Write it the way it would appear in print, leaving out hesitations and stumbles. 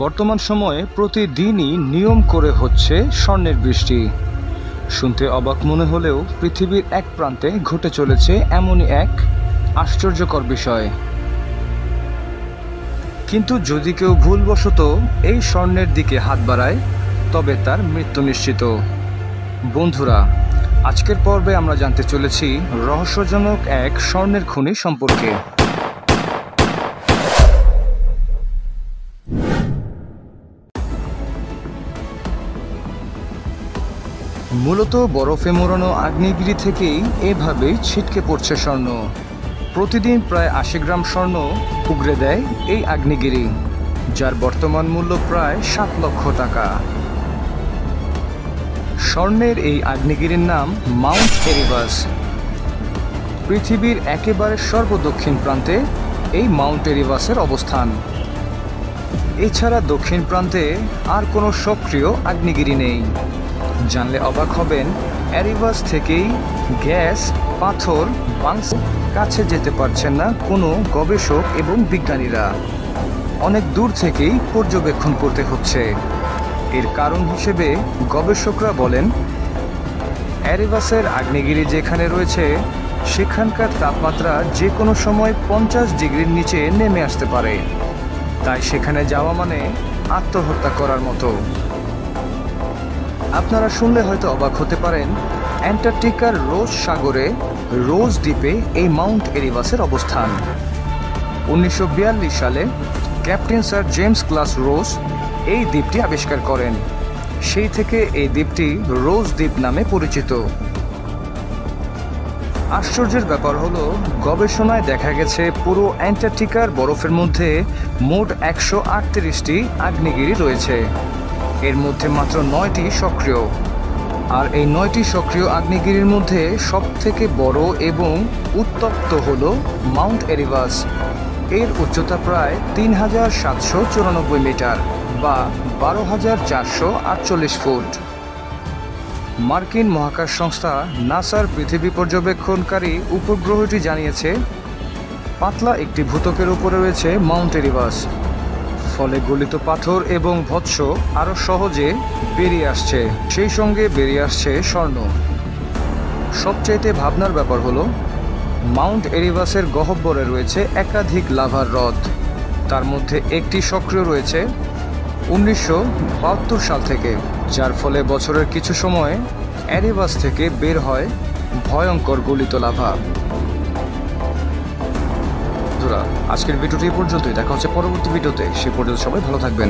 বর্তমান সময়ে প্রতিদিনই নিয়ম করে হচ্ছে স্বর্ণের বৃষ্টি। শুনতে অবাক মনে হলেও পৃথিবীর এক প্রান্তে ঘটে চলেছে এমনই এক আশ্চর্যকর বিষয়। কিন্তু যদি কেউ ভুলবশত এই স্বর্ণের দিকে হাত বাড়ায় তবে তার মৃত্যু নিশ্চিত। বন্ধুরা, আজকের পর্বে আমরা জানতে চলেছি রহস্যজনক এক স্বর্ণের খনি সম্পর্কে। মূলত বরফে মোড়ানো আগ্নেয়গিরি থেকেই এভাবেই ছিটকে পড়ছে স্বর্ণ। প্রতিদিন প্রায় ৮০ গ্রাম স্বর্ণ উগরে দেয় এই আগ্নেয়গিরি, যার বর্তমান মূল্য প্রায় ৭ লক্ষ টাকা। স্বর্ণের এই আগ্নেয়গিরির নাম মাউন্ট এরিভাস। পৃথিবীর একেবারে সর্বদক্ষিণ প্রান্তে এই মাউন্ট এরিভাসের অবস্থান। এছাড়া দক্ষিণ প্রান্তে আর কোনো সক্রিয় আগ্নেয়গিরি নেই। জানলে অবাক হবেন, এরিভাস থেকেই গ্যাস, পাথর, বাংস কাছে যেতে পারছেন না কোনো গবেষক এবং বিজ্ঞানীরা। অনেক দূর থেকেই পর্যবেক্ষণ করতে হচ্ছে। এর কারণ হিসেবে গবেষকরা বলেন, এরিভাসের আগ্নেয়গিরি যেখানে রয়েছে সেখানকার তাপমাত্রা যে কোনো সময় ৫০ ডিগ্রির নিচে নেমে আসতে পারে। তাই সেখানে যাওয়া মানে আত্মহত্যা করার মতো। আপনারা শুনলে হয়তো অবাক হতে পারেন, অ্যান্টার্কটিকার রোজ সাগরে রোজ দ্বীপে এই মাউন্ট এরিভাসের অবস্থান। ১৯৪২ সালে ক্যাপ্টেন স্যার জেমস ক্লাস রোজ এই দ্বীপটি আবিষ্কার করেন। সেই থেকে এই দ্বীপটি রোজ দ্বীপ নামে পরিচিত। আশ্চর্যের ব্যাপার হলো, গবেষণায় দেখা গেছে পুরো অ্যান্টার্কটিকার বরফের মধ্যে মোট ১৩৮টি আগ্নেয়গিরি রয়েছে। এর মধ্যে মাত্র ৯টি সক্রিয়। আর এই ৯টি সক্রিয় আগ্নেয়গিরির মধ্যে সবথেকে বড় এবং উত্তপ্ত হল মাউন্ট এরিভাস। এর উচ্চতা প্রায় ৩৭৯৪ মিটার বা ১২৪৪৮ ফুট। মার্কিন মহাকাশ সংস্থা নাসার পৃথিবী পর্যবেক্ষণকারী উপগ্রহটি জানিয়েছে, পাতলা একটি ভূত্বকের উপরে রয়েছে মাউন্ট এরিভাস। ফলে গলিত পাথর এবং ভৎস আরও সহজে বেরিয়ে আসছে, সেই সঙ্গে বেরিয়ে আসছে স্বর্ণ। সবচাইতে ভাবনার ব্যাপার হলো, মাউন্ট এরিভাসের গহ্বরে রয়েছে একাধিক লাভার হ্রদ। তার মধ্যে একটি সক্রিয় রয়েছে ১৯৭২ সাল থেকে, যার ফলে বছরের কিছু সময় এরিভাস থেকে বের হয় ভয়ঙ্কর গলিত লাভা। আজকের ভিডিওটি এই পর্যন্তই। দেখা হচ্ছে পরবর্তী ভিডিওতে। সে পর্যন্ত সবাই ভালো থাকবেন।